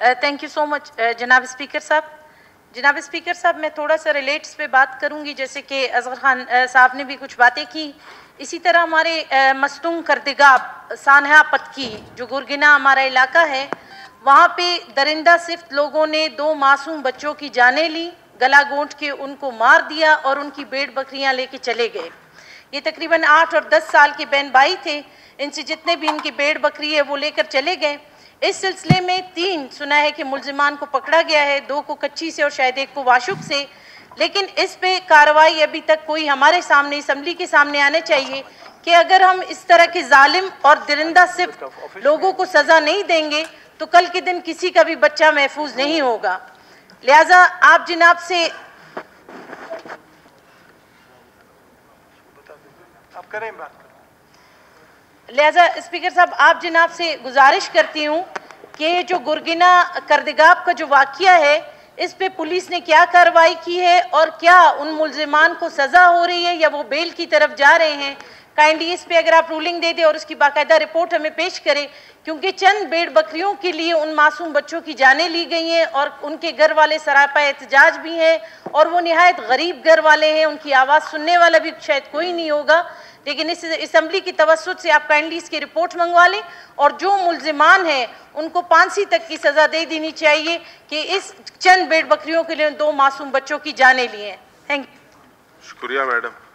Thank you so much जनाब speaker साहब। जनाब स्पीकर साहब, मैं थोड़ा सा रिलेट्स पे बात करूंगी, जैसे कि असगर खान साहब ने भी कुछ बातें की। इसी तरह हमारे मस्तूम करदगाब सानहा पतकी जो गुरगिना हमारा इलाका है, वहाँ पे दरिंदा सिफ्त लोगों ने 2 मासूम बच्चों की जानें ली, गला घोंट के उनको मार दिया और उनकी भेड़ बकरियाँ लेके चले गए। ये तकरीबन 8 और 10 साल के बहन भाई थे। इनसे जितने भी इनकी भेड़ बकरी है वो लेकर चले गए। इस सिलसिले में 3 सुना है कि मुल्जिमान को पकड़ा गया है, 2 को कच्ची से और शायद 1 को वाशुक से, लेकिन इस पे कार्रवाई अभी तक कोई हमारे सामने असम्बली के सामने आने चाहिए कि अगर हम इस तरह के जालिम और दरिंदा सिर्फ लोगों को सज़ा नहीं देंगे तो कल के दिन किसी का भी बच्चा महफूज नहीं होगा। लिहाजा आप जनाब से स्पीकर साहब, आप जनाब से गुजारिश करती हूँ कि जो गुरगिना करदगाब का जो वाक़या है, इस पे पुलिस ने क्या कार्रवाई की है और क्या उन मुल्जिमान को सज़ा हो रही है या वो बेल की तरफ जा रहे हैं। काइंडली इस पे अगर आप रूलिंग दे दें और उसकी बाकायदा रिपोर्ट हमें पेश करें, क्योंकि चंद भेड़ बकरियों के लिए उन मासूम बच्चों की जानें ली गई हैं और उनके घर वाले सरापा एहतजाज भी हैं और वो निहायत गरीब घर वाले हैं, उनकी आवाज़ सुनने वाला भी शायद कोई नहीं होगा। लेकिन इस असम्बली की तवस्सुत से आप काइंडली इसकी रिपोर्ट मंगवा लें और जो मुल्जिमान हैं उनको फांसी तक की सज़ा दे देनी चाहिए कि इस चंद भेड़ बकरियों के लिए 2 मासूम बच्चों की जानें ली हैं। Thank you. शुक्रिया मैडम।